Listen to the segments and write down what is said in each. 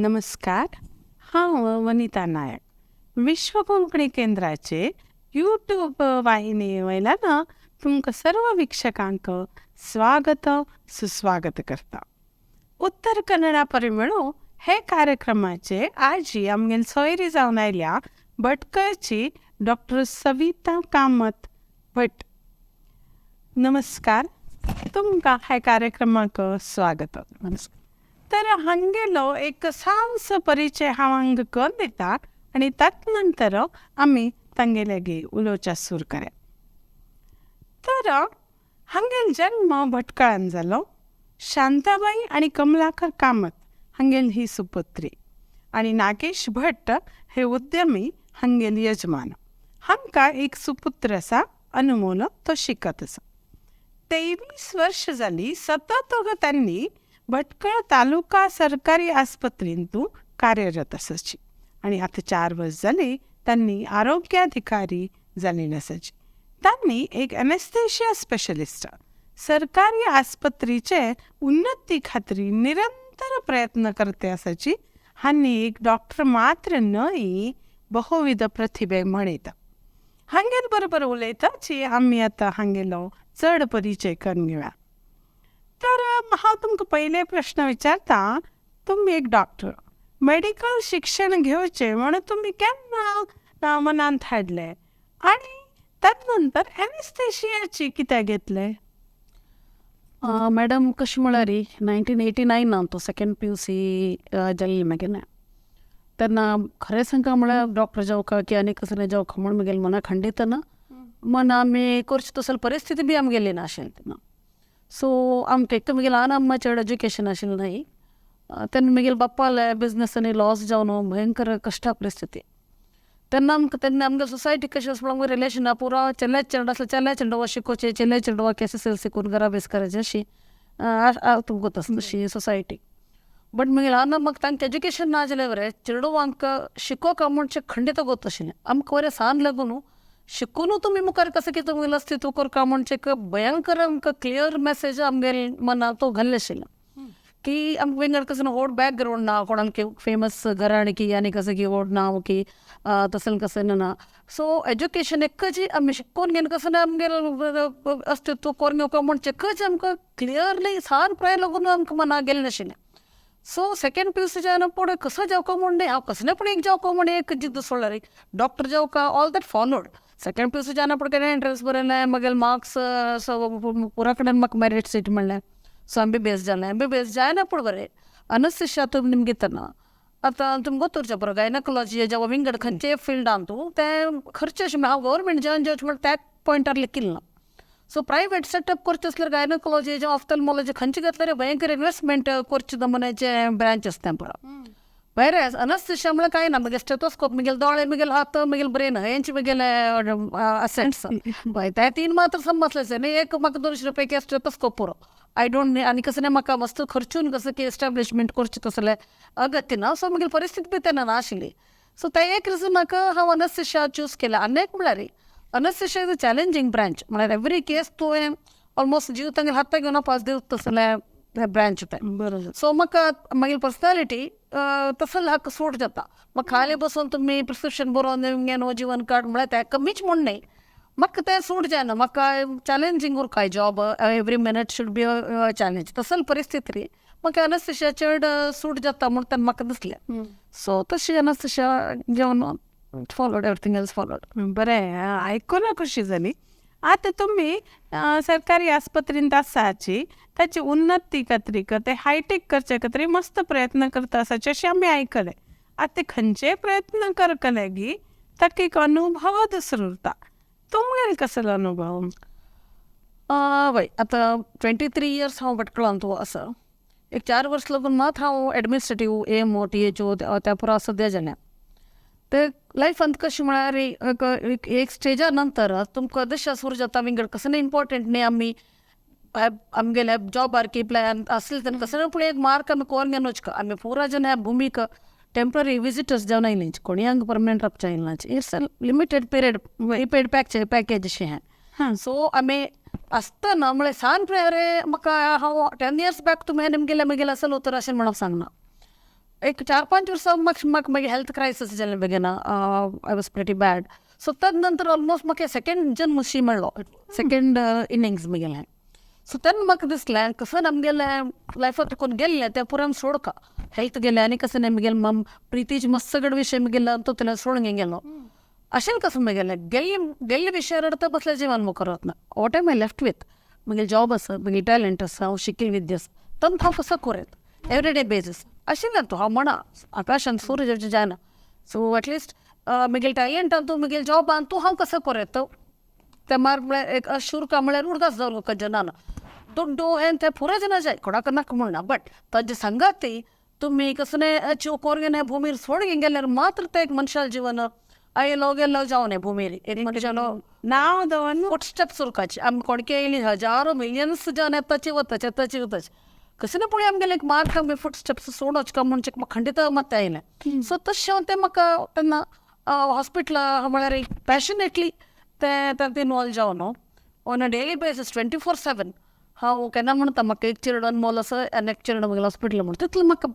नमस्कार. हांव वनिता नायक. विश्व कोंकणी केंद्राचे यूट्यूब वाहिनी वयल्यान तुमकां सर्व वीक्षकांक स्वागत सुस्वागत करता. उत्तर कन्नडा परिमळो हे कार्यक्रमाचे आजी आमगेन सोयरी जावन आयल्या भटकळची डॉक्टर सविता कामत भट. नमस्कार, तुमकां हे कार्यक्रमाक स्वागत. नमस्कार. तर हांगेलो एक सावसो परिचय हांव हांगा करून दिता आनी ताच नंतर आमी तांगेले उलोवच्या सूर करया. तर हांगेल जन्म भटकळान जालो. शांताबाई आनी कमलाकर कामत हांगेल ही सुपुत्री आनी नागेश भट्ट हे उद्यमी हांगेल यजमान. हांकां एक सुपुत्र आसा, अनमोल, तो शिकत आसा. 23 वर्ष जाली सतत त्यांनी भटकळ तालुका सरकारी आस्पत्रींतू कार्यरत आसाची आनी आतां 4 वर्स जाली त्यांनी आरोग्याधिकारी जाल्ली आसाची. त्यांनी एक एनेस्थेशिया स्पेशलिस्ट सरकारी आस्पत्रीचे उन्नती खातीर निरंतर प्रयत्न करते आसाची. हांनी एक डॉक्टर मात्र न्हय, बहुविध प्रतिभे म्हणयता. हांगेल बरोबर उलयताची आमी आतां हांगेलो चड परिचय करून घेवया. तर हांव तुमकां पयले प्रश्न विचारता. तुमी एक डॉक्टर, मेडिकल शिक्षण घेवचें म्हणून तुमी केन्ना मनांत हाडलें आनी ताच नंतर एनेस्थेशियाची कित्याक घेतलें? मॅडम कशें म्हळ्यार 1989 तो सेकंड PUC जाल्ली मागीर तेन्ना खरें सांगता म्हळ्यार डॉक्टर जावका की आनी कसलें जावका म्हूण म्हगेलें मनाक खंडीत ना. मन आमी करची तसली परिस्थिती बी आमगेली नाशिल्ली तेन्ना. सो आमकां एक तर म्हगेलें ल्हान अम्मा चड एज्युकेशन आशिल्लें न्हय. तेन्ना म्हगेले बाप्पाले बिजनसांनी लॉस जावन भयंकर कश्टा परिस्थिती. तेन्ना आमगे सोसायटी कशें आसा म्हळ्यार रिलेशना पुरो चेल्ले चेडो आसले, चेल्ले चेडवा शिकोवचे, चेल्ले चेडवा SSLC करून घरा बेस करायचे अशी तुमकां गोत आसा तशी सोसायटी. बट म्हगेलें ल्हान अम्माक तांकां एज्युकेशन ना जालें बरें, चेडवांक शिकोवका म्हणचे खंडीत गोत आशिल्लें. आमकां बरें सान लागून शिकून तुमी मुखार कसं कितें तुमगेलें अस्तित्व करता म्हणचे भयंकर आमकां क्लियर मेसेज आमगेले मनां तो घाल्ले आशिल्लो की आमकां वेंगड कसं व्हड बॅकग्रावंड ना, कोणाक फेमस घराणे की आनी कसं की व्हड नांव की तसलें कसं ना. सो एज्युकेशन एकच आमी शिकून घेवन कसं आमगेलें अस्तित्व करून घेवका म्हणचे आमकां क्लियरली सान प्राय लागून आमकां मनां गेलें नाशिल्लें. सो सेकंड PUC जावन पुढे कसं जावका म्हणून हांव कसलें पूण एक जावका म्हणून एक जिद्द सोडला रे. डॉक्टर जावका all that followed. Second PUC जावन पुढे एंट्रन्स बरयलें, मागीर मार्क्स पुरा कडेन म्हाका मेरीट सीट मेळ्ळें. सो MBBS जालें. MBBS जायना पूण बरें अनस्थेशिया तुमी निमगे तेन्ना आतां तुमकां गोतुरचें बरो गायनकोलॉजी जेवा विंगड खंयचे फिल्डान तूं तें खर्च अशें हांव गव्हर्मेंट जॉयन जेवचें म्हळ्यार त्या पॉयंटार लेखिल्लें ना. सो प्रायवेट सेटअप करचें आसल्यार गायनकोलॉजी जेवा ऑफ्थॅल्मॉलॉजी खंयचे घेतल्यार भयंकर इन्वेस्टमेंट करचे नमुन्याचे ब्रांच आसता पुरो. व्हेरेज अनस्थेशिया म्हळ्यार कांय ना. म्हगे स्टेथोस्कोप, म्हगेले दोळे, म्हगेले हात, म्हगेले ब्रेन हेंचे म्हगेले असेट्स पळय ते 3 मात्र समजलें न्ही. एक म्हाका 200 रुपयाचे स्टेथोस्कोप पुरो. आय डोंट नी आनी कसं म्हाका मस्त खर्चून कसं की एस्टॅब्लिशमेंट करचें तसलें अगत्य ना. सो म्हगेली परिस्थिती बी तेन्ना नाशिल्ली. सो तें एक रिजनाक हांव अनस्थेशिया चूज केलें. आनी एक म्हळ्यार अनस्थेशिया इज अ चॅलेंजींग ब्रांच. म्हळ्यार एवरी केस तुवें ऑलमोस्ट जीव तांगेले हात घेवन पास दिवं तसलें ब्रांच तें. बरोबर. सो म्हाका मागीर पर्सनॅलिटी तसलें हाका सूट जाता. म्हाका खाली बसून तुमी प्रिस्क्रिप्शन बरोवन घेवन जीवन कार्ड म्हळ्यार तें कमीच म्हूण न्हय. म्हाका तें सूट जायना. म्हाका चॅलेंजींग उरकाय job. Every minute should be a challenge. तसले परिस्थिती म्हाका अनस्थेशिया चड सूट जाता म्हूण तेन्ना म्हाका दिसलें. सो तशी अनस्थेशिया घेवन फॉलोड एवरीथींग एल्स फॉलोड. बरें, आयकून खुशी जाली. आतां तुमी सरकारी आस्पत्रींत आसाची, ताची उन्नती खातीर ते हायटेक करचे खातीर मस्त प्रयत्न करता आसाचे अशें आमी आयकलें. आतां खंयचे प्रयत्न करकले गी ताका एक अनुभव दुसरो उरता. तुमगेलो कसलो अनुभव? वय आतां 23 इयर्स हांव भटकळांत आसा. एक 4 वर्स लागून मात हांव एडमिनिस्ट्रेटीव AMO THO त्या पुरो सद्या जालें. ते लायफांत कशें म्हळ्यार एक स्टेजा नंतर तुमकां दिशा सुरू जाता विंगड कसं इम्पॉर्टंट न्ही. आमी आमगेले जॉबार की प्लॅन आसले तेन्ना कसं पूण एक मार्क आमी करून घेवन वचका. आमी पुरा जन ह्या भूमीक टेम्पररी विजिटर्स जावन आयलींच, कोणी हांगा परमनंट रावचे आयलांच. It's a limited period prepaid package अशें हें. सो आमी आसतना म्हळ्यार सांज रे म्हाका हांव 10 years बॅक तुमी म्हगेलें आसल उतर अशें म्हणून सांगना. एक 4-5 वर्सां म्हाका मागीर हेल्थ क्रायसीस जालें बेगिना. I was pretty bad. So ताजे नंतर ऑलमोस्ट म्हाका सेकंड जन्म शी मेळ्ळो, सेकंड इनिंग्स म्हगेलें. सो तेन्ना म्हाका दिसलें कसं आमगेलें लायफांत कोण गेल्लें तें पुराय सोडका. हेल्थ गेलें आनी कसं म्हगेलें मम प्रितीज मस्त सगळे विशय म्हगेलें तो तें सोडून गेलो. अशें कसं म्हगेलें गेल्ले विशय रडता बसल्या जिवान मुखार वतना. What am I left with? म्हगेलें जॉब आसा, म्हगेलें टॅलंट आसा, हांव शिकिल्ली विद्या आसा, तेन्ना हांव कसो करेत एवरीडे बेजीस. अशें तूं हांव म्हणा आकाशान सूर्य जायना. सो एटलिस्ट म्हगेलें टॅलंटान तूं म्हगेलें जॉबान तूं हांव कसो करेत ते मार म्हळ्यार एक शुरका म्हळ्यार उरदास जावं जनान ದುಡ್ಡು ಎಂತ ಪೂರ ಜನ ಜಾಯ್ ಕೊಡಕನ್ನಕ್ಕೆ ಮುಳ್ಳ ಬಟ್ ತಜ್ಜ ಸಂಗಾತಿ तुम्ही कसं नाही चिव कोरगे भूमीर सोड गेल्यार मात्र ते एक मनशाल जीवन आयलो गेलो जावन भूमीर एक मनशालो नाव दवन फुटस्टेप्स उरकाची आम कोणके येयली हजारो मिलियन्स जावन येताची वताची कसं पुढे आमगेले एक मार्क आमगे फुटस्टेप्स सोडोच का म्हणजे म्हाका खंडीत मत आयलें. सो तशें तें म्हाका तेन्ना हॉस्पिटला म्हळ्यार एक पॅशनेटली ते इनवॉल्व जावन न्हू ऑन अ डेली बेसीस 24/7 हांव केन्ना म्हणटा म्हाका एक चिरडन मोल आसा आनी एक चिरडन म्हगेलें हॉस्पिटल म्हण तितलें म्हाका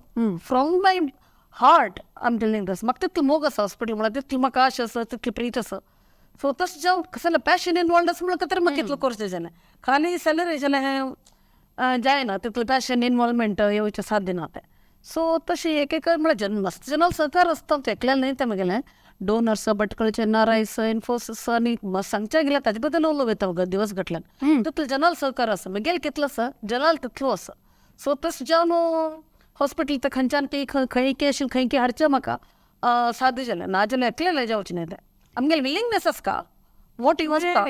from my heart I am telling this म्हाका तितलें मोग आसा हॉस्पिटल म्हळ्यार तितली म्हाका आश आसा तितली प्रीत आसा. सो तशें जावन कसलें पॅशन इनवॉल्व आसा म्हळ्यार तर म्हाका इतलो कोर्स जालें खाली सॅलरी जालें हें जायना तितलें पॅशन इनवॉल्वमेंट येवचें साध्य ना तें. सो तशें एक म्हळ्यार मस्त जनाल सहकार आसता तें एकल्यान न्हय तें म्हगेलें डोनर्स भटकळचे नारायस इन्फोसिस आनी सांगचे गेल्या ताजे बद्दल उलोवं येता दिवस घटल्यान तितलें जनाल सहकार आसा म्हगेल कितलो आसा जनाल तितलो आसा. सो तशें जावन हॉस्पिटल ते खंयच्यान खंय आशिल्लें खंय हाडचें म्हाका साद्य जालें ना जाल्यार एकलें जावचें न्हय तें आमगेलें विलिंगनेस आसता वॉट यू आसता.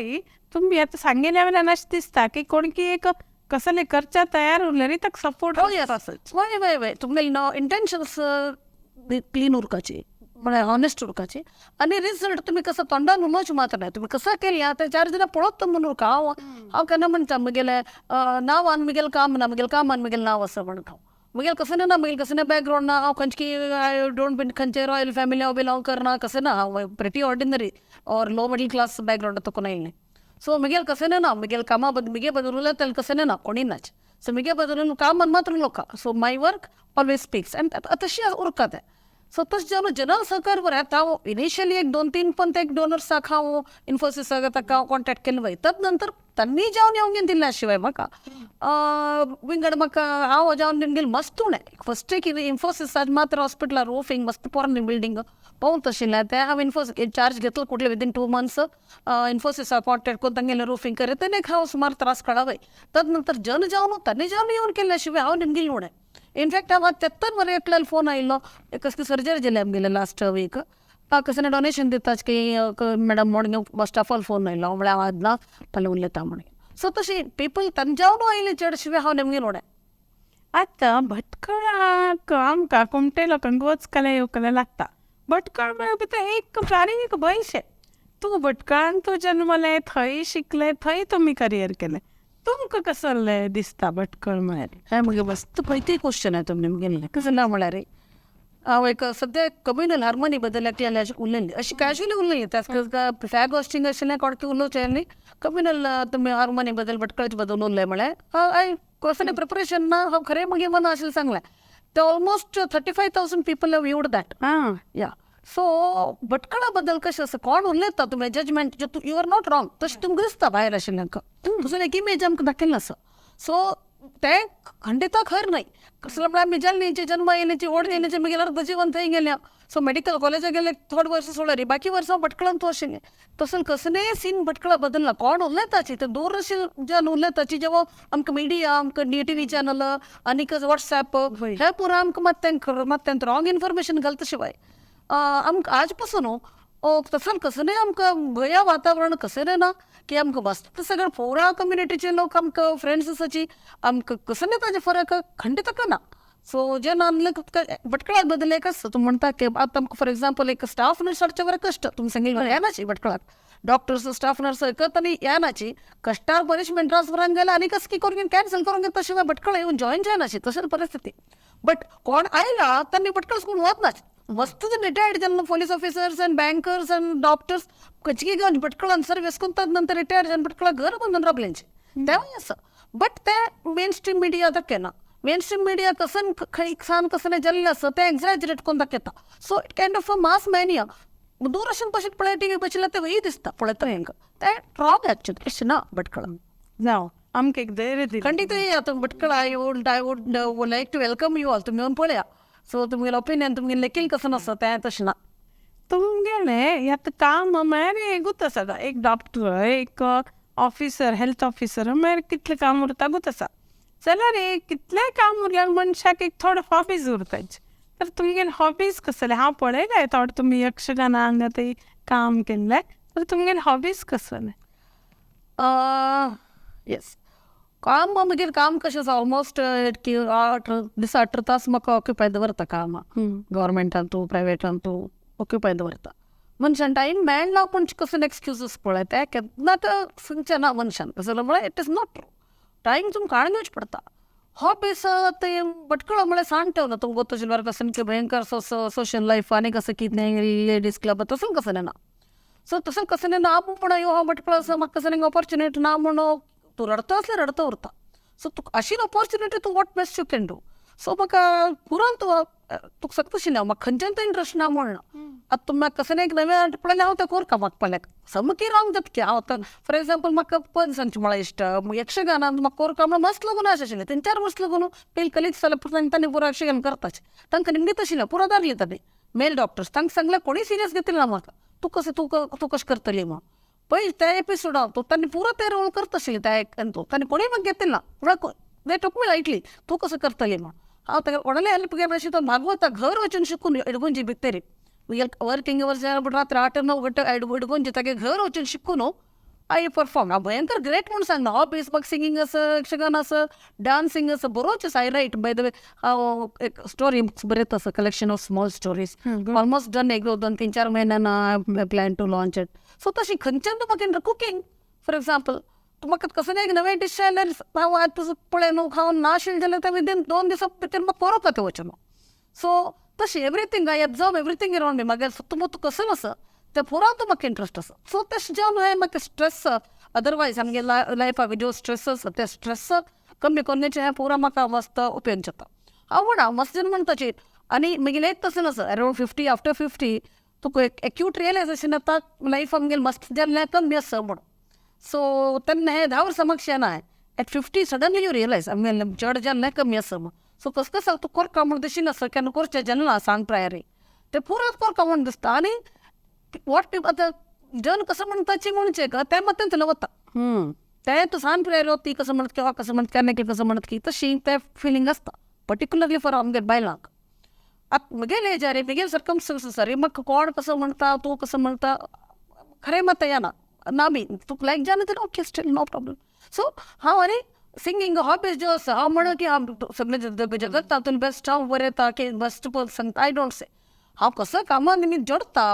तुम्ही आता सांगेल्या वेळेला अशें दिसता की कोणकी एक कसले करच्या तयार उरलेली ताका सपोर्ट वय तुमगेलें इंटेन्शन्स क्लीन उरपाची म्हळ्यार हॉनेस्ट उरपाची आनी रिजल्ट तुमी कसो तोंडान उलोवचें मात्र न्हय तुमी कसो केली ते 4 जाणां पळोवप म्हणून उरका. हांव केन्ना म्हणटा म्हगेलें नांवान म्हगेलें काम ना म्हगेलें कामान म्हगेलें नांव आसा म्हणटा हांव म्हगेलें कसं ना म्हगेलें कसं बॅकग्रावंड ना हांव खंयची आय डोंट बीन खंयचे रॉयल फॅमिली हांव बिलोंग करना कसं ना हांव pretty ordinary or low middle class background तकून आयिल्लें. सो म्हगेलें कसं ना म्हगेलें कामा बद्दल म्हगे बद्दल उलयता तें कसं ना कोणी नाच. सो म्हगे बद्दल कामान मात्र उलोवका. So my work always speaks आनी तशी उरता तें. सो तशें जावन जनरल सहकार बरें हांव इनिशियली एक 2-3 पण ते डोनर्साक हांव इन्फोसिसाक ताका हांव कॉन्टॅक्ट केलें वय तद नंतर तांणी जावन येवंक दिल्ल्या शिवाय म्हाका विंगड म्हाका हांव जावन गेली मस्त उणें फस्ट एक इन्फोसिसाक मात्र हॉस्पिटलार रोफींग मस्त पोरन बिल्डींग पावून तशिल्लें तें हांव इन्फोसीस चार्ज घेतलो कुठले विदीन 2 months इन्फोसिसाक कॉन्टॅक्ट करून तांगेलें रोफींग करें तें एक हांव सुमार त्रास काडवय तद नंतर जन जावन तांणी जावन येवन केल्ल्या शिवाय हांव निमगेलें उणें. इनफॅक्ट हांव तेत्तर वरें एकल्यान फोन आयिल्लो कसली सर्जरी जाली आमगेलें लास्ट वीक कसलें डोनेशन दिताच की मॅडम मॉर्निंग स्टाफाल फोन आयिल्लो हांव म्हळ्यार हांव आदना फाल्यां उलयता म्हणून. सो तशी पीपल तांचे जावन आयले चड शिवाय हांव नेमगेलें उणें. आता भटकळाक आमकां कुमटे लोकांक वचकले येवकले लागता. भटकळ म्हळ्यार एक प्राणीक भंयशें तूं भटकळान तूं जल्मलें थंय शिकलें थंय तुमी करियर केलें तुमकां कसलें दिसता भटकळ म्हळ्यार. हें म्हगे मस्त पयली क्वेश्चन आहे तुमी मुगेलें कसं ना म्हळ्यार हांव एक सद्या कम्युनल हार्मोनी बद्दल एकल्या उलयली अशी कॅज्युअली उलयली त्या फ्लॅग होस्टिंग आशिल्लें कोणकी उलोवचें न्ही कम्युनल तुमी हार्मोनी बद्दल भटकळचे बद्दल उलय म्हळ्यार हांव कसलें प्रिपरेशन ना हांव खरें म्हगे मना आशिल्लें सांगलें ते almost 35,000 people have viewed that. या सो भटकळा बद्दल कशें आसा कोण उलयता तुमी judgement you are not wrong तशें तुमकां दिसता भायर आशिल्ल्यांक तुजो एक इमेज आमकां दाखयल्लो आसा. सो तें खंडिता खर न्हय कसलें म्हळ्यार आमी जल्नीचे जन्म येयलेची ओड येयलेचे म्हगेलें अर्द जीवन थंय गेल्या. सो मेडिकल कॉलेजाक गेले थोडे वर्स सोडली बाकी वर्सां भटकळान तूं आशिल्लें तसलें कसलेंय सीन भटकळा बदलना कोण उलयताची ते दूर आशिल्ल्यान उलयताची जेव्हा आमकां मिडिया आमकां TV चॅनल आनीक WhatsApp हे पुरो आमकां मात रॉंग इन्फॉर्मेशन घालता शिवाय आमकां आज पासून तसं कसं नाही आमकां भया वातावरण कसं ना की आमकां मस्त सगळे पोरा कम्युनिटीचे लोक आमकां फ्रेंड्स आसाची आमकां कसं नाही ताजे फरक खंडीत ना. सो जे भटकळाक बद्दल एक आसता तूं म्हणटा की आतां आमकां फॉर एग्जाम्पल एक स्टाफ नर्स हाडचे बरें कश्ट तुमी सांगिल्लें येनाची भटकळाक डॉक्टर्स स्टाफ नर्स करता आनी येनाची कश्टार पनिशमेंट ट्रान्सफरान गेले आनी कसं करून कॅन्सल करून घेता शिवाय भटकळ येवन जॉईन जायनाची तशें परिस्थिती. बट कोण आयला तांणी भटकळ करून वचनाच मस्त रिटायर्ड जाल्लो पोलीस ऑफिसर्स आनी बँकर्स आनी डॉक्टर्स खंयची घेवन भटकळान सर्वीस करून नंतर रिटायर जावन भटकळा घर बांदून रावल्यांचे तेवूय आसा. बट ते मेन स्ट्रीम मिडिया दाखयना मेन स्ट्रीम मिडिया कसं खान कसं जाल्लें आसा तें एक्झॅजरेट करून दाखयता. So it kind of a mass mania. Doordarshan पळयत पळय टी व्ही पळयलें तें वय दिसता पळयता हेंकां. तें रॉंग एक्चुअली अशें ना भटकळ. जावं आमकां एक धैर्य दिलें. खंडीत आतां Bhatkal I would like to welcome you all. तुमी येवन पळया. सो तुमगेलें ओपिनियन तुमगेलें लेखील कसं आसा तें तशें ना. तुमगेलें आतां काम म्हळ्यार एकूच आसा. एक डॉक्टर, एक ऑफिसर, हेल्थ ऑफिसर म्हळ्यार कितलें काम उरता गूच आसा. जाल्यार कितलेंय काम उरल्यार मनशाक एक थोडे हॉबीज उरताच. तर तुमगेले हॉबीज कसले? हांव पळयलें थोडे तुमी यक्षगानांत आतां काम केल्लें. तर तुमगेले हॉबीज कसले? येस, काम मागीर काम कशें आसा ऑलमोस्ट 8 तास म्हाका ऑक्युपाय दवरता काम. गव्हर्मेंटान तूं प्रायवेटान तूं ऑक्युपाय दवरता. मनशान टायम मेळना पूण कसं एक्सक्युजीस पळय ते केन्ना सांगचें ना मनशान. कसं म्हळ्यार it is not true. Time तुमकां काडून घेवचें पडटा. हॉबीज ते भटकळ म्हळ्यार सांग ठेवना तुमकां तशें कसं की भयंकर सोशल लायफ आनी कसं कितें लेडीज क्लब तसं कसं ना. सो तसं कसं ना म्हण हो भटकळ आसा म्हाका कसं ऑपॉर्च्युनिटी ना म्हण तूं रडता असल्यार रडता उरता. सो तुका अशी ऑपॉर्च्युनिटी तूं what best you can do. So म्हाका पुरान तुका सकता आशिल्लें हांव म्हाका खंयच्यान इंट्रस्ट ना म्हणना. आतां तुमी म्हाका कसं एक नवें पळयलें हांव तें करता म्हाका पळयल्याक सामकी रॉंग जातकी. हांव आतां फॉर एग्जाम्पल म्हाका पन्सांची म्हळ्यार इश्ट यक्षगानांत म्हाका करता म्हळ्यार मस्त लागून आशिल्लें. 3-4 वर्स लागून पयलीं कलीग्स जाल्यार तांणी पुरो यक्षगान करताच. तांकां निमणीत आशिल्लें पुरो दारलें तांणी मेल डॉक्टर्स. तांकां सांगलें कोणी सिरियस घेतलें ना म्हाका. तूं कशें करतली म्हण. पळय त्या एपिसोडांत तांणी पुरो ते रोल करता आशिल्लें त्या तांणी कोणूय म्हाका घेतलें ना. पुरो दे टूक मी लायटली. तूं कसं करतली म्हण. हांव ताका व्हडलें हेल्प केलें अशें तो भागवता घर वचून शिकून इडगुंजी भितर वर्किंग अवर्स रात्री 8-9 घंटे इडगुंजी तागे घर वचून शिकून आय परफॉर्म. हांव भयंकर ग्रेट म्हूण सांगना. हॉबीज म्हाका सिंगींग आसा, यक्षगान आसा, डान्सिंग आसा, बरोच आसा. I write by the way. हांव एक स्टोरी बरयता आसा collection of small stories. Almost done एक 2-3-4 म्हयन्यान I plan to launch it. So तशी खंयच्यान तूं म्हाका कुकिंग फॉर एक्झाम्पल तूं म्हाका कसं एक नवें डिश जाल्यार हांव आज तुजो पळय न्हू खावन नाशिल्लें जाल्यार तें विदीन 2 दिसा भितर म्हाका परत येता वचून. सो तशें everything I absorb everything around me. म्हागे सुत्तमुत्त कसं आसा तें पुरान तूं म्हाका इंट्रस्ट आसा. सो तशें जेवन हांवें म्हाका स्ट्रेस अदरवायज आमगे लायफा ज्यो स्ट्रेस आसा त्या स्ट्रेस कमी करण्याचें हें पुरा म्हाका मस्त उपयोग जाता. हांव म्हणा मस्त जेवन म्हणटाची. आनी म्हगेलें एक तसं आसा अरावंड 50 आफ्टर 50 तुका एक एक्यूट रियलायजेशन येता लायफ आमगेलें मस्त जेन्ना कमी आसा म्हण. सो तेन्ना हें 10 वर्सां म्हाका शेना हांवें. एट 50 सडनली यू रियलायज आमगेलें चड जेन्ना कमी आसा म्हण. सो कसं कसं तूं करता म्हण दिशिना आसा केन्ना करचें जेन्ना सांग प्रायरी तें पुरात करता म्हण दिसता. आनी वॉट पीपल आतां जन कसं म्हणटाची म्हणचें का तें मात तेंचें वता. तें तूं सांग प्रायरी ती कसं म्हणत किंवा कसं म्हणत केन्ना कसं म्हणत की तशी तें फिलींग आसता पर्टिक्युलरली फॉर आमगे बायलांक. आतां म्हगेले एजारी म्हगेले सर्कमस्टन्सीस आसा रे म्हाका कोण कसं म्हणटा तूं कसं म्हणटा खरें मात येना ना बी तुका लायक जालें तर okay still no problem. So हांव आनी सिंगींग हॉबीज ज्यो आसा हांव म्हणा की हांव सगळे जगत तातूंत बेस्ट हांव बरयता की बेस्ट सांगता. आय डोंट से हांव कसं कामा निमित जोडता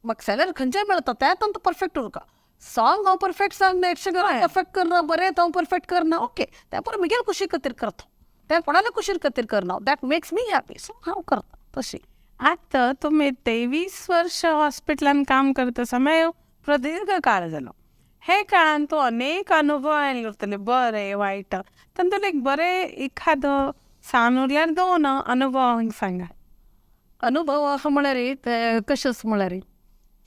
म्हाका सॅलरी खंयच्याय मेळटा तें तो परफेक्ट उरका. सॉंग हांव परफेक्ट सांगना यक्षगान परफेक्ट करना बरयता हांव परफेक्ट करना ओके तें पर म्हगेल खुशी खातीर करता. तें कोणाल्या खुशी खातीर करना. That makes me happy. So हांव करता तशी. आता तुम्ही 23 वर्ष हॉस्पिटलान काम करता समय प्रदीर्घ काळ जालो. हे काळान तूं अनेक अनुभव आयले बरे वायट. तातूंत एक बरे एखादो सांगल्यार 2 अनुभव सांगा. अनुभव असा म्हळ्यार ते कशें म्हळ्यार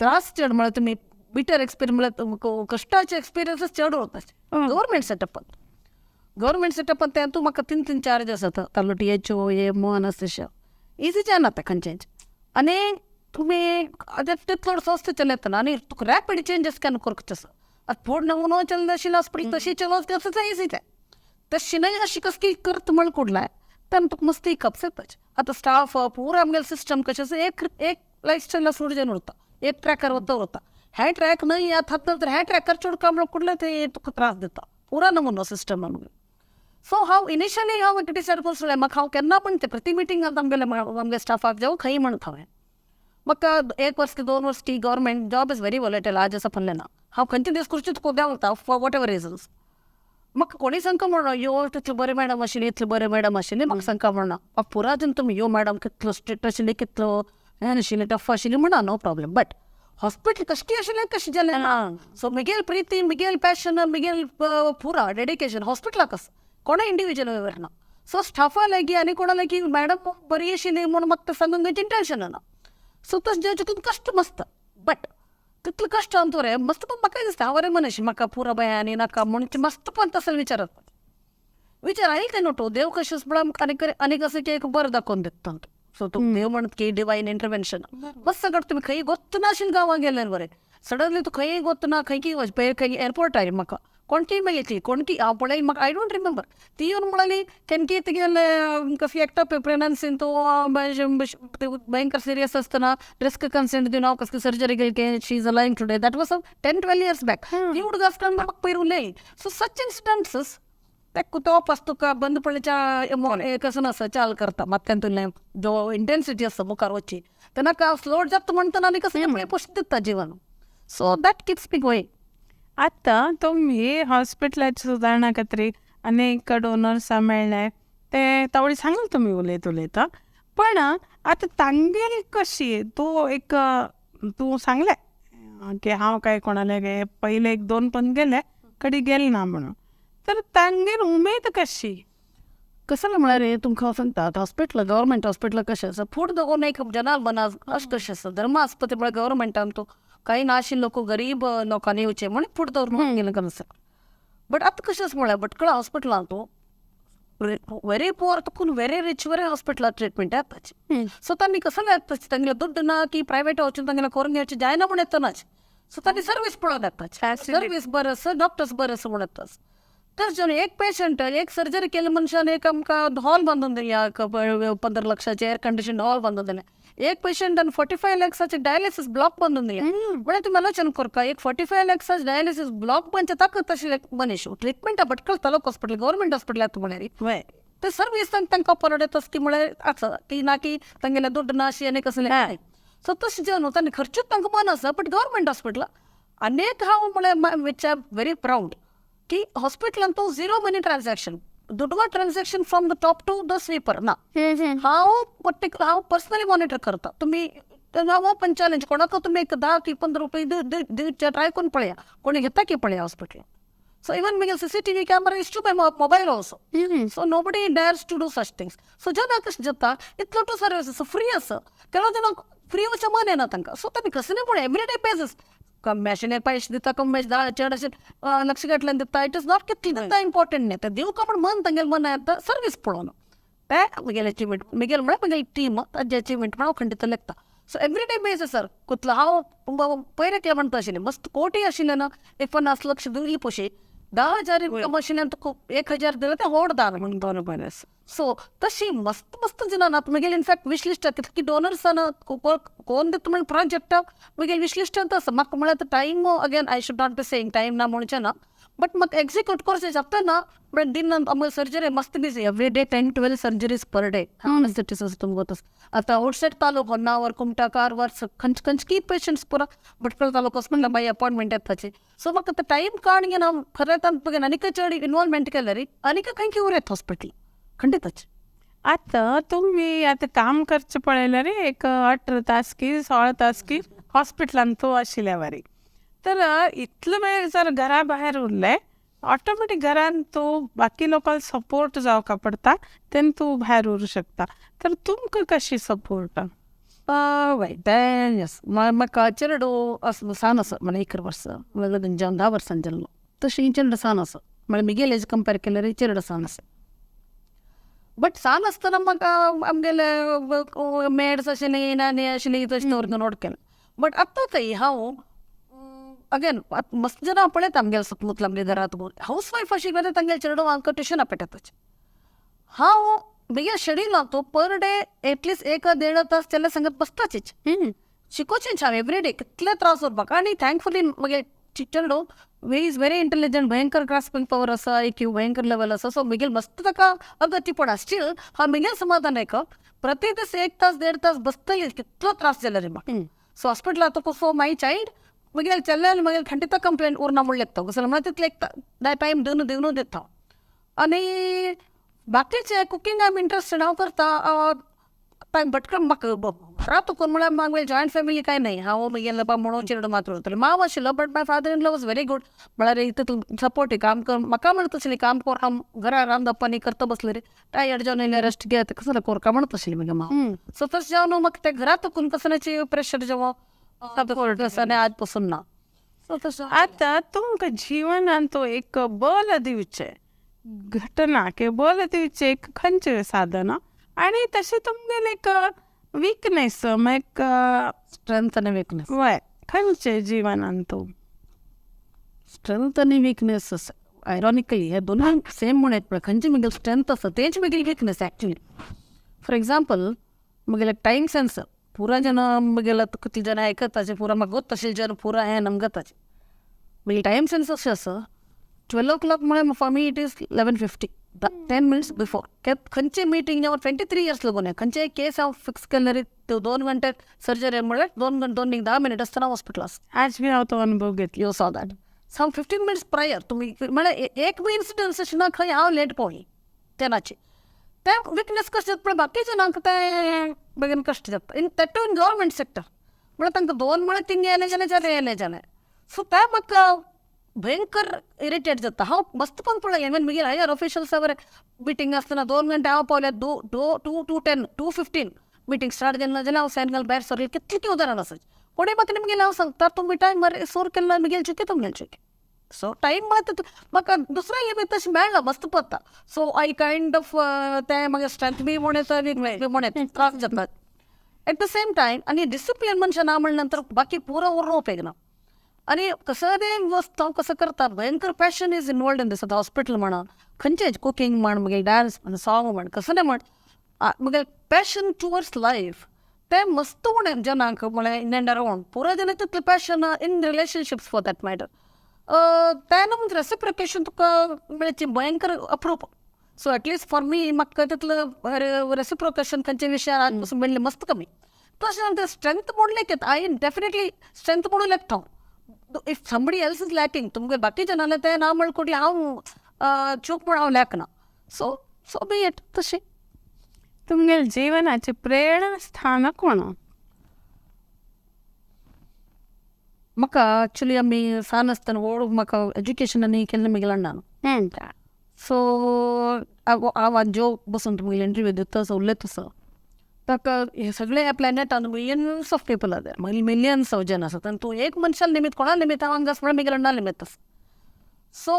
त्रास चड म्हळ्यार तुमी बिटर एक्सपिरियन्स म्हळ्यार कश्टाचे एक्सपिरियन्स चड उरतात. गव्हर्मेंट सेटअपान तें तूं म्हाका 3 चार्जीस आसा तालो THO एमओ अनास्थेशिया इजी जायना तें खंयचेंच. आनी तुमी तितलो संस्था चलयतना आनी तुका रॅपीड चेंजीस केन्ना करचे आसा. आतां फूड नमुनो चलना आशिल्लो हॉस्पिटल तशी चलोवच आसा इजी तें तशी न्हय अशी कसकी करता म्हण कुडलाय तेन्ना तुका मस्ती कप्स येताच. आतां स्टाफ पुरो आमगेलो सिस्टम कशें आसा एक लायफ स्टायल सोडून उरता एक ट्रॅकार वता हे ट्रॅक न्हय आतां तर हे ट्रॅकार चड काम कुडलें तें तुका त्रास दिता पुरो नमुनो सिस्टम आमगे. सो हांव इनिशियली हांव डिसायड करतलें म्हाका हांव केन्ना पण ते प्रति मिटिंगांत आमगे स्टाफाक जेव खंय म्हणटा हांवें म्हाका 1 वर्स की 2 वर्स की गव्हर्मेंट जॉब इज व्हेरी वॉलेटायल आज आसा म्हणलें ना. हांव खंयचे दीस करचें तुका देंवता फॉर वॉट एवर रिजन्स. म्हाका कोणी सांगता म्हणना यो तितलें बरें मॅडम आशिल्ली इतलें बरें मॅडम आशिल्ली म्हाका सांगता म्हणना. म्हाका पुराजून तुमी यो मॅडम कितलो स्ट्रिक्ट आशिल्ली कितलो हें आशिल्लें टफ आशिल्ली म्हणा नो प्रॉब्लेम. बट हॉस्पिटल कशें आशिल्लें कशें जालें ना. सो म्हगेल प्रिती म्हगेल पॅशन म्हगेल पुरा डेडिकेशन हॉस्पिटलाक आसा कोणा इंडिविज्युअल व्हरना. सो स्टाफा लागी आनी कोणा लागी मॅडम बरी आशिल्ली म्हूण म्हाका सांगून घेवचें टेन्शन ना. सो तशें जेवचें कश्ट मस्त, बट तितलें कश्ट अंतू रे मस्त. पण म्हाका दिसता हांव बरें मनीस म्हाका पुरो बयानी नाका म्हणून मस्त पण तसं विचारत विचार आहे काय नोटो देव कशेंच म्हणून आनी कसं की एक बरं दाखोवन दिता. सो तू देव म्हणत की डिवायन इंटरव्हेन्शन मस्त सगळं तुम्ही खंय गोत्त नाशिल्लें गांवांत गेल्यार बरें सडनली तू खंय गोत्त ना खंय की खंय एअरपोर्ट आहे म्हाका कोणती मागितली कोणकी हांव पळयली म्हाका आय डोंट रिमेंबर. ती येवन म्हणाली केनकी तेगेले कसली एकटो प्रेग्नन्सीन तो भयंकर सिरियस आसतना रिस्क कन्सेंट दिवन हांव कसली सर्जरी केली शी इज अलाइंग today. That was 10-12 years back. ती उडग आसतना म्हाका पयर उलयली. सो सच इन्सिडंट्स ते कुतोवप तुका बंद पडल्याच्या कसं असं चाल करता मात्यान तुलें जो इंटेन्सिटी आसता मुखार वच्ची तेन्ना स्लोट जाता म्हणटना आनी कसं पुश दिता जिवन. So that kips me going. आता तुम्ही हॉस्पिटलाची सुदारणा खातीर अनेक डोनर्सां मेळ्ळे ते तावडी सांगल तुमी उलयता पण आता तांगेली कशी तूं सांगलें की हांव काय कोणाले गे पयले 1-2 पण गेले कधी गेले ना म्हणून तर तांगेर उमेद कशी कसं म्हळ्यार रे तुमकां सांगतात हॉस्पिटल गव्हर्मेंट हॉस्पिटल कशें आसा फूड दवरून एक जनाल बना अशें कशें आसा धर्म आस्पत्रे म्हळ्यार गव्हर्मेंटान तो काही नाशिल्ले लोक गरीब लोकांनी येवचे म्हणून फूड दवरून गेले कन्सेप्ट. बट आतां कशें आसा म्हळ्यार भटकळा हॉस्पिटलांत तो व्हेरी पुअर तुकून व्हेरी रिच व्हेरी हॉस्पिटलांत ट्रिटमेंट येताची. सो तांणी कसं येताची तांगेले दुड्ड ना की प्रायवेट वचून तांगेले करून घेवचें जायना म्हूण येतनाच. सो तांणी सर्वीस पळोवन येताची सर्वीस बरें आसा डॉक्टर्स बरें आसा म्हूण येताच. तर एक पेशंट एक सर्जरी केले मनशान एक आमकां हॉल बांदून दिल्या 15 लाखाचे एअर कंडिशन हॉल बांदून दिले. एक पेशंटान 45 लाखाचे डायलिसीस ब्लॉक बांदून दिल्या. म्हणजे तुम्ही आलोचन करता एक 45 लाखाचे डायलिसीस ब्लॉक म्हणजे ताकद तशी मनीस ट्रिटमेंट भटकळ तालुका हॉस्पिटल गव्हर्मेंट हॉस्पिटल येता म्हळ्यार ते सर्वीस तांकां परवडत ती म्हळ्यार आसा की ना की तांगेले दुड्ड ना अशी आनी कसलें. सो तशें जेवन तांणी खर्चूच तांकां मन आसा बट गव्हर्मेंट हॉस्पिटलां अनेक हांव म्हळ्यार विच आय व्हेरी प्राऊड की हॉस्पिटलान तो 0 मनी ट्रान्झॅक्शन दुडवा transaction from the top to the sweeper ना. हांव पर्सनली मॉनिटर करता. तुम्ही पण चॅलेंज कोणाक तुम्ही एक 10 की 15 रुपये दिवचे ट्राय करून पळया कोणी घेता की पळया हॉस्पिटल. सो इवन म्हगे CCTV camera is to my mobile also. So nobody dares to do such things. So जेन्ना कशें जाता इतलो टू सर्वीस आसा फ्री आसा केन्ना जेन्ना फ्री वचचें मन येना तांकां. सो तांणी कसं नाही म्हणून एवरी डे पेजीस मॅशिनेर पयशे दिता कमी चड अशें लक्ष घातल्यान दिता. इट इज नॉट कितली दिता इम्पॉर्टंट न्ही ते दिवका पण मन तांगेलें मन येता सर्वीस पळोवन ते म्हगेलें अचिवमेंट म्हगेलें म्हळ्यार म्हगेली टीम ताजे अचिवमेंट म्हण हांव खंडीत लेखता. सो एवरी डे बेसिसार कुतलो हांव पयले केलें म्हणटा आशिल्लें मस्त कोटी आशिल्लें ना 50 लाख दिली पयशे 10,000 इन्कम आशिल्ल्यान तुका 1,000 दिलें तें व्हड दान म्हणून बरोबर. सो तशी मस्त मस्त जिनान आतां म्हगेलें इनफॅक्ट विश लिस्ट की डोनर्सान कोण दिता म्हणून प्रोजेक्ट म्हगेलें विश लिस्टांत आसा. म्हाका म्हळ्यार time again I should not be saying time ना म्हणचें ना बट म्हाका एक्झिक्यूट करचें जाता ना बट दिनान आमगे सर्जरी मस्त busy every day 10-12 surgeries per day. Cities आसा तुमकां वता आतां आउटसायड तालुको होन्नावर कुमटा कारवार खंयची पेशंट्स पुरा भटकळ तालुको म्हणल्यार बाय अपॉयंटमेंट येताची. सो म्हाका तो टायम काड घेवन हांव खरेंच तुगेन आनीक चड इन्वॉल्वमेंट केल्यार आनीक खंय उरयत हॉस्पिटल खंडीतच. आता तुम्ही आता काम करचें पळयलें रे एक 18 तास की 16 तास की हॉस्पिटलान तूं आशिल्ल्या वरी तर इतलो वेळ जर घरा भायर उरलें ऑटोमॅटीक घरान तूं बाकी लोकांक सपोर्ट जावका पडटा तेन्ना तूं भायर उरूं शकता. तर तुमकां कशी सपोर्ट म्हाका चेडो सान आसा म्हळ्यार 11 वर्सां लग्न जावन 10 वर्सां जाल्लो तशी चेडो सान आसा म्हळ्यार म्हगेले एज कंपेर केल्यार चेडो सान आसा. बट सान आसतना म्हाका आमगेले मेड्स आशिल्लीं नानी आशिल्लीं तशें दवरून नोट केलें. बट आतां थंय हांव अगेन मस्त जनां पळयता आमगेले सपमुतला आमगे घरांत हाऊस वायफ आशिल्ले तांगेले चेडो हांकां ट्युशनां पेटयताचे. हांव म्हगे शेड्युलांत तो पर डे एटलिस्ट 1-1.5 तास तेल्या सांगत बसताचीच शिकोवचेंच हांव एवरी डे कितले त्रास उरपाक. आनी थँकफुली म्हगे चेडो इज व्हेरी इंटेलिजंट भयंकर ग्रास्पिंग पावर आसा IQ भयंकर लेवल आसा. सो म्हगेल मस्त ताका अगतीपण स्टील हांव म्हगेलें समाधान एक प्रति दीस 1 तास 1.5 तास बसतली कितलो त्रास जाला रे म्हाका. सो हॉस्पिटलांत सो माय चायल्ड म्हगेले चल्ल्यान म्हगेले खंडीत कंप्लेंट उरना म्हूण लेखता कसो म्हळ्यार तितले एक टायम दिवन दिता. आनी बाकीचे कुकिंग आय एम इंट्रस्टेड हांव करता टायम भटकन म्हाका राहतो कोण म्हळ्यार मागीर जॉयंट फॅमिली काय नाही हांव म्हगेलें बाबा म्हणून चेडूं मात्र उरतलें मांव आशिल्लो but my father in law was very good म्हळ्यार इतू सपोर्ट काम कर म्हाका म्हणत आशिल्ली काम कोर हांव घरा रांदप आनी करता बसलें रे टायर्ड जावन येयलें रेस्ट घेत कसलें कोरका म्हणत आशिल्ली म्हगे मांव सो तशें जावन म्हाका तें घरा तकून कसल्याची प्रेशर जेवण आज पासून ना सो तशें आता तुमकां जिवनान तो एक बल दिवचे घटना के बल दिवचे एक खंयचे साधन आनी तशें तुमगेलें एक विकनेस एक स्ट्रेंथ आनी विकनेस वय खंयचे जिवनान तो स्ट्रेंथ आनी विकनेस आयरॉनिकली हे दोनूय सेम म्हूण येत पळय खंयची म्हगेली स्ट्रेंथ आसा तेंच म्हगेली विकनेस एक्चुली फॉर एग्जाम्पल म्हगेले टायम सेन्स पुरा जेन्ना म्हगेलो कितले जाण आयकताचे पुरा म्हाका गोत तशें जेन्ना पुरा हें नमगताचें म्हगे टायम सेन्स अशें आसा 12 o'clock म्हळ्यार for me it is 11:50 10 minutes before खंयचे मिटींग जेव्हा 23 years लागून खंयचे केस हांव फिक्स केल्ले त्यो 2 घंटे सर्जरी म्हळ्यार 10 minutes आसतना हॉस्पिटल आसा आज बी हांव तो अनुभव घेतलो यू सॉ दॅट सम 15 minutes प्रायर तुमी म्हळ्यार एक बी इन्सिडन्स अशें ना खंय हांव लेट पावली तेन्नाची ते विकनेस कशें जाता पळय बाकी जनांक ते बेगीन कश्ट जाता in that in government sector म्हळ्यार तांकां 2 म्हळ्यार तिंगे येले जालें सो ते म्हाका भयंकर इरिटेट जाता हांव मस्त पण पळय इवन म्हगे हायर ऑफिशियल्सा वर मिटींग आसतना 2 घंटे हांव पावल्या 2:10 2:15 मिटींग स्टार्ट जालें जाल्यार हांव सायन घाल भायर सरलें कितली उदाहरण आसा कोणी म्हाका म्हगेलें हांव सांगता तुमी टायम मरे सोर केन्ना म्हगेल चुकी तुमगेल चुकी सो टायम म्हाका दुसऱ्या बी तशें मेळना मस्त पडटा सो आय कायंड ऑफ ते म्हागे स्ट्रेंथ बी म्हण येता म्हण येता त्रास जातात एट द सेम टायम आनी डिसिप्लीन मनशां ना म्हणल्या नंतर बाकी पुरो उरो उपेग ना आणि कसं रे वस्त हांव कसं करता भयंकर पॅशन इज इनवॉल्ड इन दीस आतां हॉस्पिटल म्हणा खंयचेच कुकींग म्हण म्हगे डान्स म्हण सॉंग म्हण कसं म्हण म्हगे पॅशन टुवर्ड्स लायफ ते मस्त उणें जनांक म्हळ्यार इन एंड अरावंड पुरो जन तितलें passion in relationships for that matter तेन्ना म्हणजे रेसिप्रिकेशन तुका मेळची भयंकर अप्रूप सो एटलिस्ट फॉर मी म्हाका तितलें रेसिप्रिकेशन खंयचे विशयान पासून मेळ्ळें मस्त कमी तशें ते स्ट्रेंथ म्हणलें की आय डेफिनेटली स्ट्रेंथ म्हणून लेखता if somebody else is lacking तुमगे बाकी जनाले ते ना म्हण कोटी हांव चूक म्हण हांव लेखना सो बी इट तशें तुमगेले जिवनाचे प्रेरणा स्थान कोण म्हाका एक्चुली आमी सान आसतना व्हड म्हाका एज्युकेशनानी केल्लें म्हगेलें अण्णान सो हांव जो बसून तुमगेले इंटरव्यू दिता तसो उलयता तसो ताका हे सगळे ह्या प्लॅनेटान millions of people are there मागीर मिलियन्स ऑफ जन आसात आनी तूं एक मनशाल निमित्त कोणा निमित्त हांव हांगा म्हळ्यार म्हगेलें अण्णा निमित्त आसा सो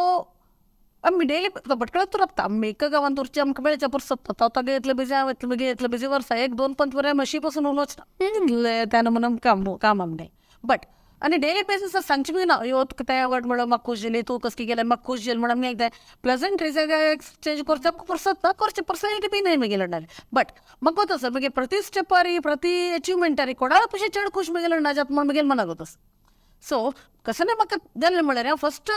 आमी डेली भटकळत रावता आमी एका गांवांत उरची आमकां मेळच्या पुरसत तो तागे इतले बिजी हांव इतले बिजी वर्सा 1-2 वरां म्हशी पासून उलोवच ना तेन्ना म्हणून काम आमगे बट आनी डेली बेसीस सांगची बी ना यो तुका तें आवड म्हणून म्हाका खूश जाली तूं कसकी गेलें म्हाका खूश जाली म्हणून आमी एकदां प्लेजंट्रीज एक्सचेंज करचें पुरसत ना करचें पर्सनॅलिटी बी न्हय म्हगेलें अण्णालें बट म्हाका वता सर म्हगे प्रति स्टेपारी प्रति अचिवमेंटारी कोणाला पयशे चड खूश म्हगेलें अण्णा जाता म्हण म्हगेलें मनाक वता सो कसं नाही म्हाका जालें म्हळ्यार हांव first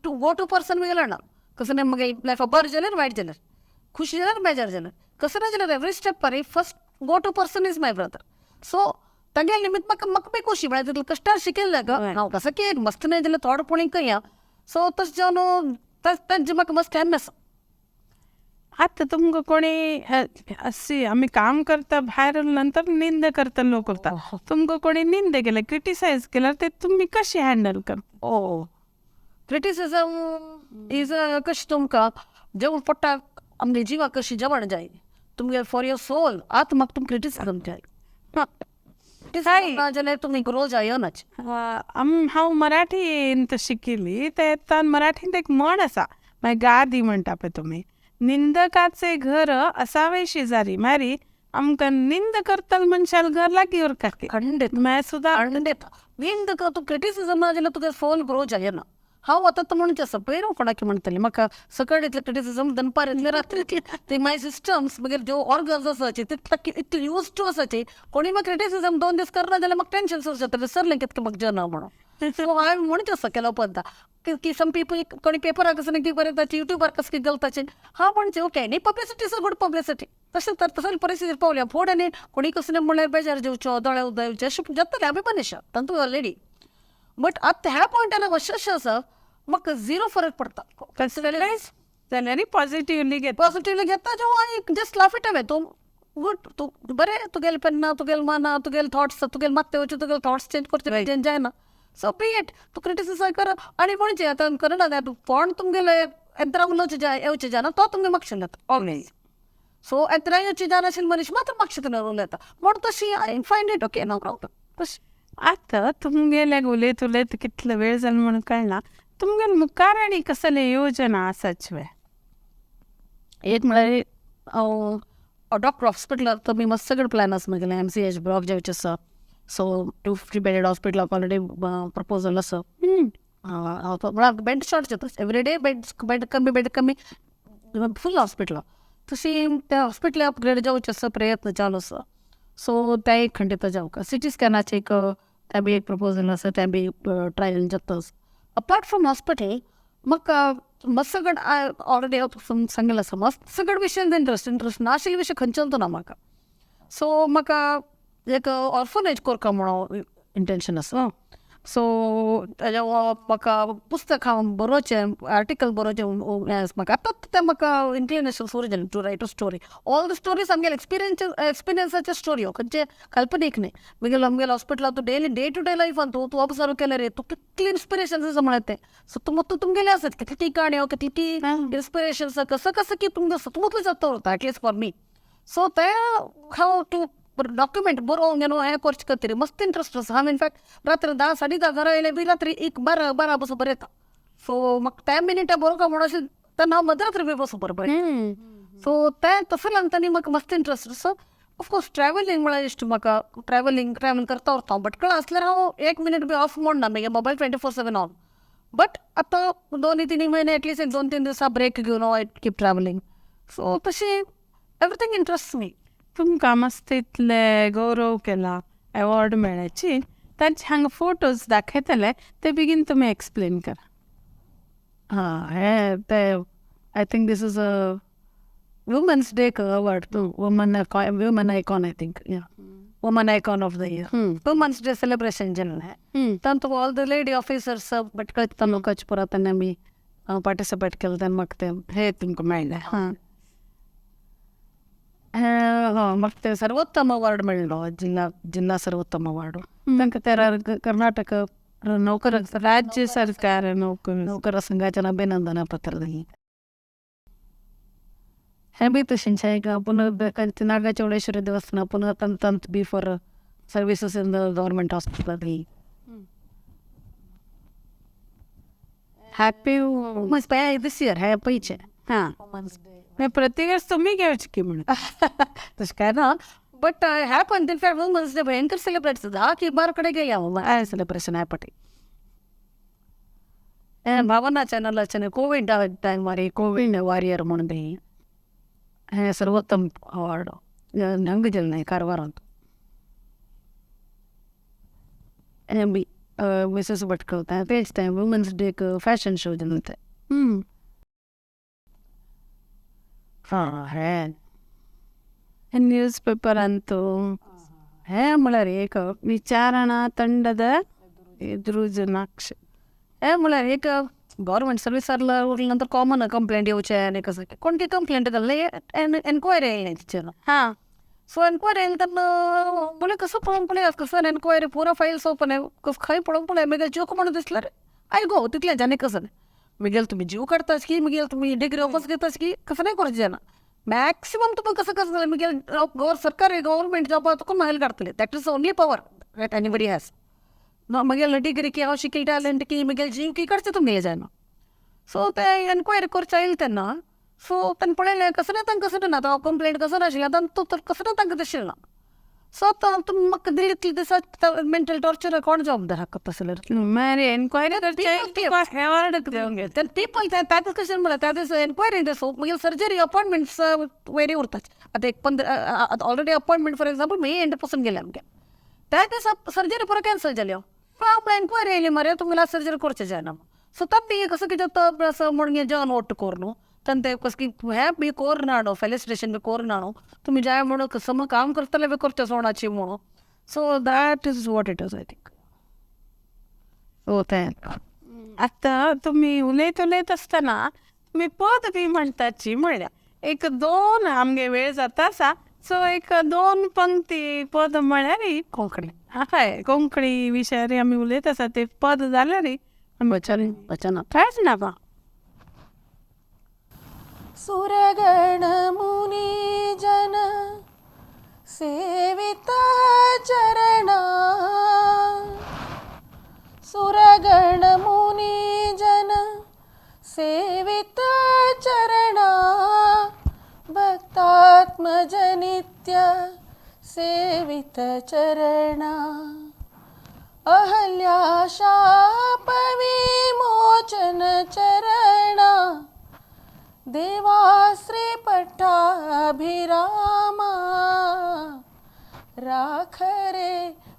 to go to person म्हगेलें अण्णा कसं नाही म्हगे लायफा बरें जाल्यार वायट जाल्यार खुशी जाल्यार बेजार जाल्यार कसं नाही जाल्यार एवरी स्टेपारी first go to person is my brother so तागे निमित्त म्हाका बी खुशी म्हळ्यार तितलें कश्टार शिकयलें ग हांव कसं की मस्त न्हय जाल्यार थोडे पळोवंक या सो तशें जावन तांचे म्हाका मस्त हें आसा आता तुमकां कोणी अशी आम्ही काम करता भायर नंतर निंद करता लोक करता तुमकां कोणी निंद केले क्रिटिसाइज केल्यार ते तुम्ही कशी हँडल करता ओ क्रिटिसिजम इज कशें तुमकां जेवण पडटा आमगे जिवाक कशी जेवण जाय तुमगे फॉर युअर सोल आत्माक तुमकां क्रिटिसिजम जाय जाल्यार तुमी ग्रो जायनाच हांव मराठींत शिकिल्ली ते मराठींत एक म्हण आसा मागीर गादी म्हणटा पळय तुमी निंदकाचे घर असावे शेजारी मारी आमकां निंद करतल मनशाल घर लागी उरकाके खंडीत मागीर सुद्दां खंडीत निंद तूं क्रिटिसिजम ना जाल्यार तुगे सोल ग्रो जायना हांव आतां म्हणचे आसा पयर हांव कोणाक म्हणटलें म्हाका सकाळ इतलें क्रिटिसिजम दनपार इतलें रात्री ते माय सिस्टम्स मागीर ज्यो ऑर्गन्स आसाचे ते इतले यूज टू आसाचे कोणी म्हाका क्रिटिसिजम 2 दीस करना जाल्यार म्हाका टेन्शन सुरू जाता विसरलें कितकें म्हाका जना म्हणून सो हांवें म्हणचे आसा केलो पद्दा की सम पीपल कोणी पेपराक कसं की बरयताचे युट्यूबार कसं की घालताचे हांव म्हणचे ओके न्ही पब्लिसिटी इज गुड पब्लिसिटी तशें तर तसली परिस्थिती पावल्या फुडें न्ही कोणी कसं म्हणल्यार बेजार जेवच्यो दोळे उदयचे अशें जातालें आमी मनीशा तांतूं ऑलरेडी बट आतां ह्या पॉयंटार अशें आसा म्हाका झिरो फरक पडटा जाल्यार पॉझिटिव्हली घेता पॉझिटिव्हली घेता जेव्हा जस्ट लाफ इट अवे तूं गुड तू बरे तुगेल पेन्ना तुगेल माना तुगेल थॉट्स तुगेल मागते वचून तुगेल थॉट्स चेंज करचे चेंज जायना सो बी इट तू क्रिटिसाइज कर आनी म्हणजे आता करना तू पण तुमगेले एंतरा उलोवचे जाय येवचे जायना तो तुमगे म्हाका ऑलवेज सो एंतरा येवचे जायना आशिल्ले मनीस मात्र म्हाका तितून उलयता म्हण तशी I find it okay no problem तशी आता तुमगेल्या उलयत उलयत कितलो वेळ जालो म्हणून कळना तुमगेल मुखार आनी कसले योजना आसाच वे एक म्हळ्यार डॉक्टर हॉस्पिटल तर मी मस्त सगळे प्लॅन आसा म्हगेले MCH ब्लॉक जावचे आसा सो 250 बेडेड हॉस्पिटलाक ऑलरेडी प्रपोजल आसा म्हळ्यार बेड शॉर्ट जाता एवरी डे बेड कमी फूल हॉस्पिटलां तशी त्या हॉस्पिटल अपग्रेड जावचे आसा प्रयत्न चालू आसा सो त्या एक खंडीत जावका सिटी स्कॅनाचे एक त्या बी एक प्रपोजल आसा त्या बी ट्रायल जाता अपार्ट फ्रॉम हॉस्पिटल म्हाका मस्त सगळं ऑलरेडी सांगिल्लें आसा मस्त सगळे विशयान इंट्रस्ट नाशिल्ले विशय खंयचोच ना म्हाका सो म्हाका एक ऑर्फनेज करता म्हणून इंटेंशन आसा सो तेज्या म्हाका पुस्तक हांव बरोवचें आर्टिकल बरोवचें म्हाका आतां तें म्हाका इन्क्लिनेशन सुरू जालें to write a story all the stories आमगे एक्सपिरियन्साचे स्टोरी हो खंयचे काल्पनीक न्ही आमगेल्या हॉस्पिटलांत तूं डेली डे टू डे लायफान तूं ऑब्जर्व केलें रे तूं कितली इन्स्पिरेशन्स आसा म्हळें तें सो तुमगेले आसात कितली काणयो कितली इन्स्पिरेशन्स कसं कसं की तुमगे सतमुतलें जाता उरता एटलीस्ट फॉर मी सो तें हांव तूं डॉक्युमेंट बरोवंक न्हू हें करचें खातीर मस्त इंट्रस्ट आसा हांव इनफॅक्ट रात्री 10 10:30 घरा येयलें बी रात्री 12 बसून बरयता सो म्हाका त्या मिनिटा बरोवका म्हणून अशें तेन्ना हांव मध्यरात्री बी बसून बरयता सो तें तसो लागतानी म्हाका मस्त इंट्रस्ट आसा ऑफकोर्स ट्रॅव्हलिंग म्हळ्यार इश्ट म्हाका ट्रॅव्हलिंग करता उरता हांव भटकळा आसल्यार हांव 1 मिनीट बी ऑफ म्हणना मागीर मोबायल 24/7 ऑन बट आतां 2-3 म्हयने एटलीस्ट 2-3 दिसां ब्रेक घेवन हांव कीप ट्रॅव्हलिंग सो तशी एवरीथींग इंट्रस्ट मी तुमकां मस्त इतले गौरव केला अवॉर्ड मेळ्याची तांचे हांगा फोटोज दाखयतले ते बेगीन तुमी एक्सप्लेन करा हे ते I think this is a women's day award woman icon I think woman icon of the year women's day celebration जेन्ना तातूंत all the lady officers but कळटा लोकांचे पुरा तेन्ना आमी पार्टिसिपेट केलें तेन्ना म्हाका तें हे तुमकां मेळ्ळें म्हाका ते सर्वोत्तम अवॉर्ड मेळ्ळो जिल्हा सर्वोत्तम अवॉर्ड तांकां त्या कर्नाटक नोकर राज्य सरकार नोकर संघाच्यान अभिनंदना पत्र दिलें हें बी तशेंच पुनः नागा चौडेश्वरी देवस्थान पुनः तंत be for services in the government hospital happy this year हे पयचे प्रत्येक वर्ष तुम्ही घेवचे की म्हणून तशें काय ना बट ह्या पण इनफॅक्ट वुमन्स डे भयंकर सेलिब्रेट जाता की बार कडेन गेया हांव सेलिब्रेशन ह्या पाटी भावना चॅनलाचे कोविड टायमार कोविड वॉरियर म्हणून ते हें सर्वोत्तम अवॉर्ड हांगा गेलें न्हय कारवारांत हें बी मिसेस भटकळ तेच time women's day fashion show जालें ते ನ್ಯೂಸ್ ಪೇಪರ್ ಅಂತೂ म्हळ्यार एक ವಿಚಾರಣಾ ತಂಡದ ಎದುರು ಜನಾಕ್ಷ म्हळ्यार एक गव्हर्मेंट सर्विसार नंतर कॉमन कंप्लेंट येवचे आनी कसं कोण ती कंप्लेंट जाल्ले एन्क्वायरी येयलें तिचेर सो एन्क्वायरी येयलें तेन्ना म्हळ्यार कसं पळोवंक पळय कसं एन्क्वायरी पुरो फायल्स ओपन खंय पळोवंक पळय मागीर जीव म्हणून दिसल्यार आय गो तितलेंच आनी कसं मागीर तुमी जीव काडताच की मागीर तुमी डिग्री वापस घेताच की कसं नाही करचें जायना मॅक्सिमम तुका कसं कसं जालें मागीर सरकारी गव्हर्मेंट जॉबाक तुका मागीर काडटले that is only power that anybody has मागीर डिग्री की हांव शिकली टॅलंट की मागीर जीव की काडचें तुमी हें जायना सो ते एन्क्वायरी करचें येयलें तेन्ना सो ताणें पळयलें कसं ना तांकां कसं ना हांव कंप्लेंट कसं नाशिल्लें आतां तो कसं ना तांकां दिशिल्लें ना सो आतां तुमी म्हाका दिली इतले दिसा मेंटल टॉर्चर कोण जबाबदार हाका तसलें మరి ఎంక్వైరీ पीपल त्या दीस कशें म्हणल्यार त्या दीस एन्क्वायरी दिसो मागीर सर्जरी अपॉयंटमेंट्स वेरी उरतात आतां एक 15 already appointment for example may end पासून गेले आमगे त्या दिसा सर्जरी पुरो कॅन्सल जाल्यो आपल्या एन्क्वायरी येयली मरे तुमगेला सर्जरी करचें जायना सो तांणी कसं कितें असं म्हणून जेवण ओट्ट कोर न्हू तेन्ना ते कसं की हें बी कोर ना न्हू फेलिस्ट्रेशन बी कोर ना न्हू तुमी जाय म्हणून कसं मग काम करतले बी करचें सोणाची म्हणून so that is what it is I think so तें आता तुम्ही उलयत आसतना तुम्ही पद बी म्हणटाची म्हणल्यार एक 2 आमगे वेळ जाता आसा सो एक 2 पंक्ती पद म्हळ्यार कोंकणी हय कोंकणी विशयार आमी उलयत आसा ते पद जाल्यार वचन वचनात कांयच ना बा. सुरगण मुनी जन सेवित चरणा, सुरगण मुनी जन सेवित चरणा, भक्तात्मज नित्य सेवित चरणा, अहल्या शाप विमोचन चरणा, देवा श्री पट्टाभिरामा, राख रे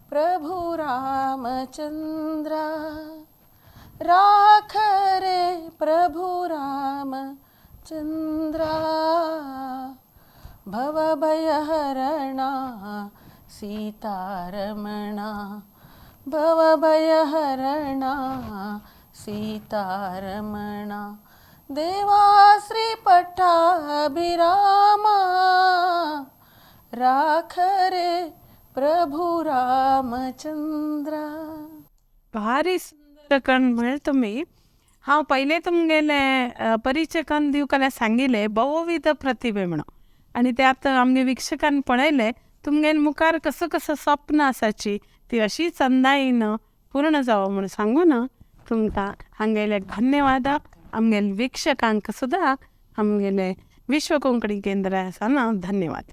प्रभु रामचंद्रा, राख रे प्रभु रामचंद्रा, भवभयहरणा सीतारमणा, भवभयहरणा सीतारमणा, देवा श्री पट्टाभिरामा, राख रे प्रभु रामचंद्रा. भारी सुंदर कण म्हळ्यार तुमी. हांव पयले तुमगेले परिचय करून दिवंक जाल्यार सांगिल्ले बहुविध प्रतिभे म्हणून, आनी ते आतां आमगे विक्षकान पळयले तुमगेन मुखार कसो कसो स्वप्न आसाची ती अशी चंदायेन पूर्ण जावं म्हणून सांगून तुमकां हांगेले धन्यवाद. आमगेले विक्षकांक सुद्दां आमगेले विश्व कोंकणी केंद्र आसा ना धन्यवाद.